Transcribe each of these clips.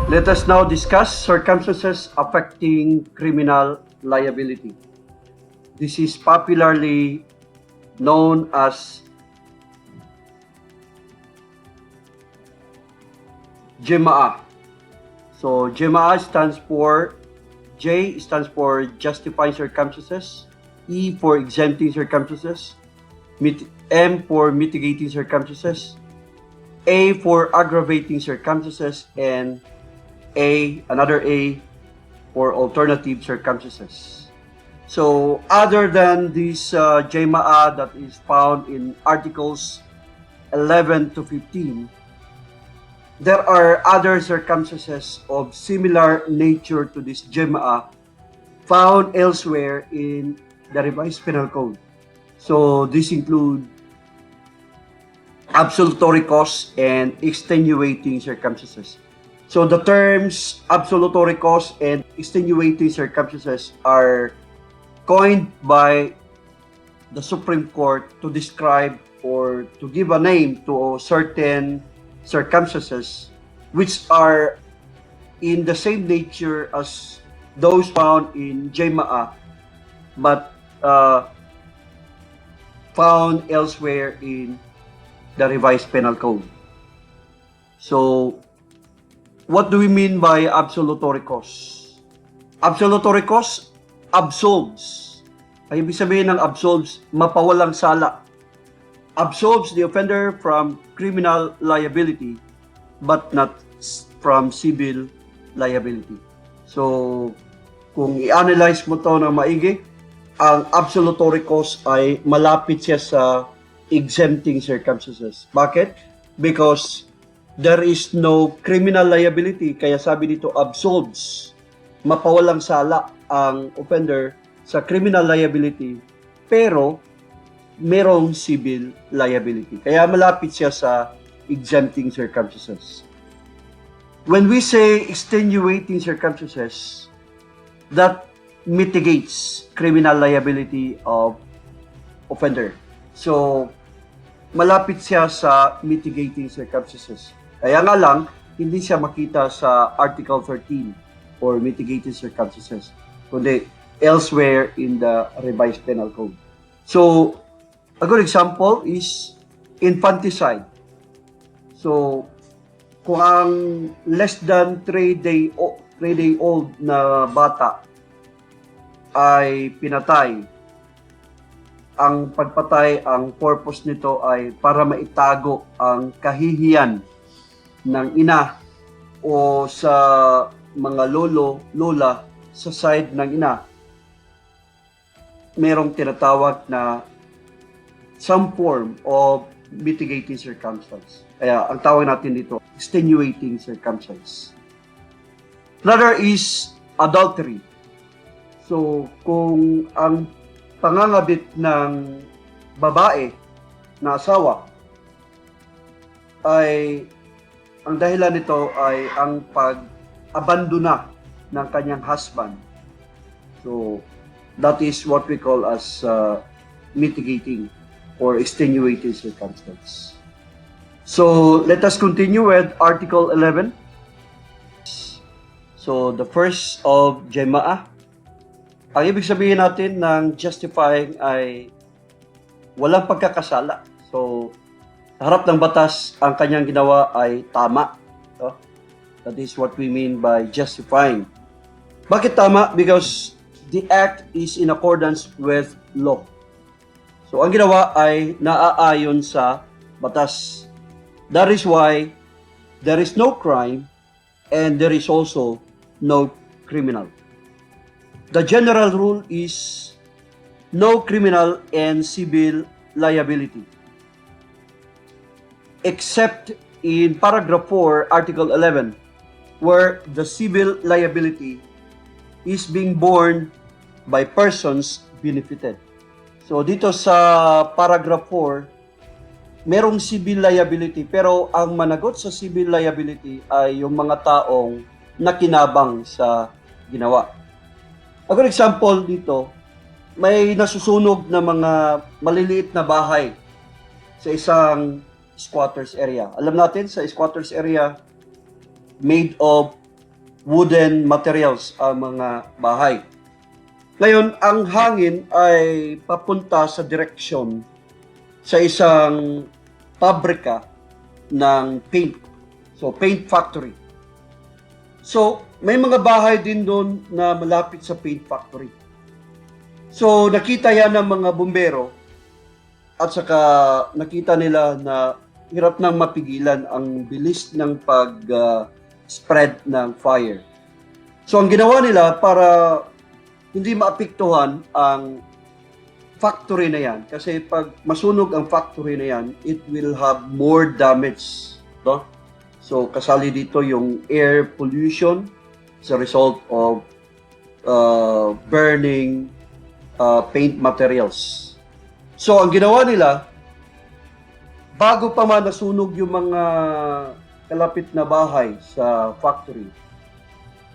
Let us now discuss circumstances affecting criminal liability. This is popularly known as JMAA. So JMAA stands for J stands for justifying circumstances, E for exempting circumstances, M for mitigating circumstances, A for aggravating circumstances, and another A for alternative circumstances. So other than this JMAA that is found in Articles 11 to 15, there are other circumstances of similar nature to this JMAA found elsewhere in the Revised Penal Code. So this include absolutory cause and extenuating circumstances. So the terms absolutory cause and extenuating circumstances are coined by the Supreme Court to describe or to give a name to certain circumstances which are in the same nature as those found in JMAA but found elsewhere in the Revised Penal Code. So, what do we mean by absolutory cause? Absolutory cause absolves. Ay ibig sabihin ng absolves, mapawalang sala. Absolves the offender from criminal liability but not from civil liability. So, kung i-analyze mo to ng maigi, ang absolutory cause ay malapit siya sa exempting circumstances. Bakit? Because there is no criminal liability, kaya sabi dito absolves. Mapawalang sala ang offender sa criminal liability, pero merong civil liability. Kaya malapit siya sa exempting circumstances. When we say extenuating circumstances, that mitigates criminal liability of offender. So, malapit siya sa mitigating circumstances. Kaya nga lang, hindi siya makita sa Article 13 or mitigating circumstances, kundi elsewhere in the Revised Penal Code. So, a good example is infanticide. So, kung ang less than 3-day-old na bata ay pinatay, ang pagpatay, ang purpose nito ay para maitago ang kahihiyan ng ina o sa mga lolo, lola sa side ng ina. Merong tinatawag na some form of mitigating circumstance. Kaya ang tawag natin dito, extenuating circumstance. Another is adultery. So, kung ang pangangabit ng babae na asawa ay ang dahilan nito ay ang pag-abandona ng kanyang husband. So, that is what we call as mitigating or extenuating circumstance. So, let us continue with Article 11. So, the first of JMAA. Ang ibig sabihin natin ng justifying ay walang pagkakasala. So, sa harap ng batas, ang kanyang ginawa ay tama. So, that is what we mean by justifying. Bakit tama? Because the act is in accordance with law. So, ang ginawa ay naaayon sa batas. That is why there is no crime and there is also no criminal. The general rule is no criminal and civil liability, except in paragraph 4, article 11, where the civil liability is being borne by persons benefited. So dito sa paragraph 4, merong civil liability, pero ang managot sa civil liability ay yung mga taong nakinabang sa ginawa. A good example dito, may nasusunog na mga maliliit na bahay sa isang squatters area. Alam natin, sa squatters area, made of wooden materials ang mga bahay. Ngayon, ang hangin ay papunta sa direksyon sa isang pabrika ng paint. So, paint factory. So, may mga bahay din doon na malapit sa paint factory. So, nakita yan ng mga bumbero at saka nakita nila na hirap nang mapigilan ang bilis ng pag-spread ng fire. So, ang ginawa nila para hindi maapektuhan ang factory na yan, kasi pag masunog ang factory na yan, it will have more damage. No? So, kasali dito yung air pollution as a result of burning paint materials. So, ang ginawa nila, bago pa man nasunog yung mga kalapit na bahay sa factory,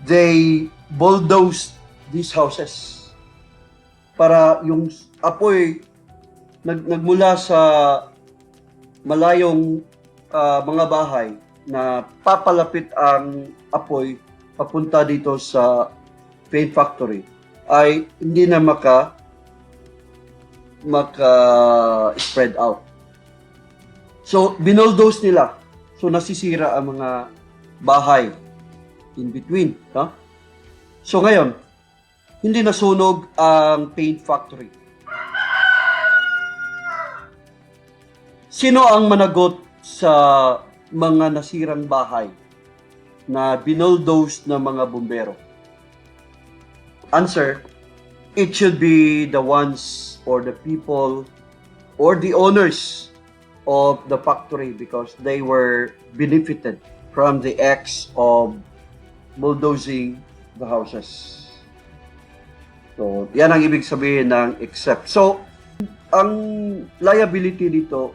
they bulldozed these houses para yung apoy nagmula sa malayong mga bahay na papalapit ang apoy papunta dito sa paint factory ay hindi na maka-spread out. So, binulldose nila. So, nasisira ang mga bahay in between. No? So, ngayon, hindi nasunog ang paint factory. Sino ang managot sa mga nasirang bahay na binulldose ng mga bumbero? Answer, it should be the ones or the people or the owners of the factory because they were benefited from the acts of bulldozing the houses. So, yan ang ibig sabihin ng except. So, ang liability dito,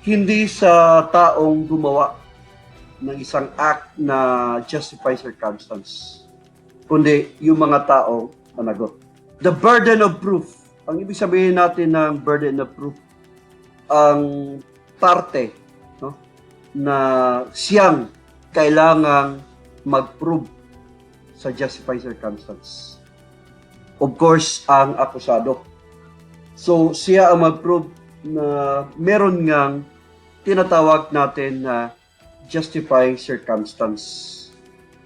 hindi sa taong gumawa ng isang act na justify circumstance, kundi yung mga taong managot. The burden of proof. Ang ibig sabihin natin ng burden of proof, ang parte na siyang kailangang mag-prove sa justify circumstance. Of course, ang akusado. So, siya ang mag-prove na meron ngang tinatawag natin na justifying circumstance.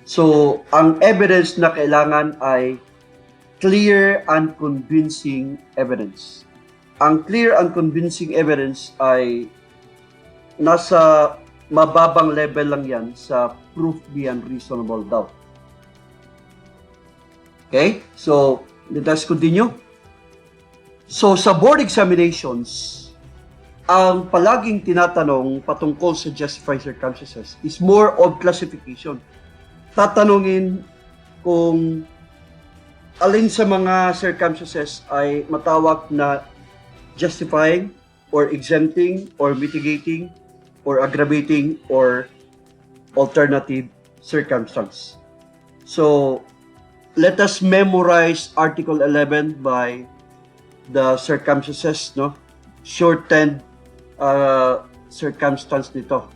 So, ang evidence na kailangan ay clear and convincing evidence. Ang clear and convincing evidence ay nasa mababang level lang yan sa proof beyond reasonable doubt. Okay? So, let us continue. So, sa board examinations, ang palaging tinatanong patungkol sa justified circumstances is more of classification. Tatanungin kung alin sa mga circumstances ay matawag na justifying or exempting or mitigating or aggravating or alternative circumstance. So, let us memorize Article 11 by the circumstances, no? Shortened circumstance nito.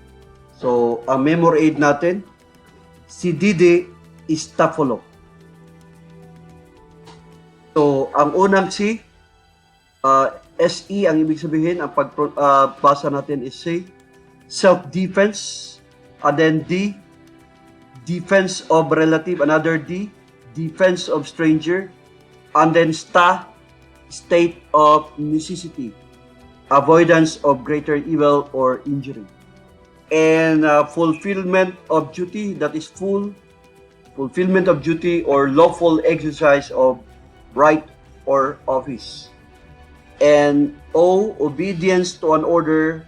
So, ang memory aid natin, si Didi Istafolo. So, ang unang si, SE, ang ibig sabihin, ang pagbasa natin is C, self-defense, and then D, defense of relative, another D, defense of stranger, and then STA, state of necessity, avoidance of greater evil or injury, and fulfillment of duty, that is fulfillment of duty or lawful exercise of right or office, and O, obedience to an order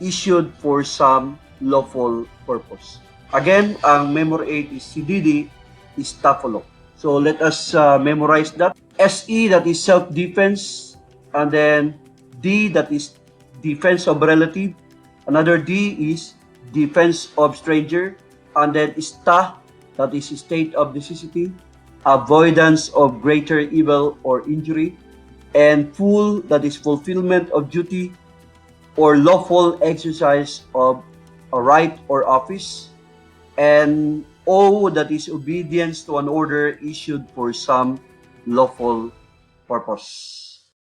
issued for some lawful purpose. Again, ang memory aid is si Didi Istafolo. So let us memorize that. SE, that is self-defense, and then D, that is defense of relative, another D is defense of stranger, and then STA, that is state of necessity, avoidance of greater evil or injury, and full, that is fulfillment of duty or lawful exercise of a right or office, and O, that is obedience to an order issued for some lawful purpose.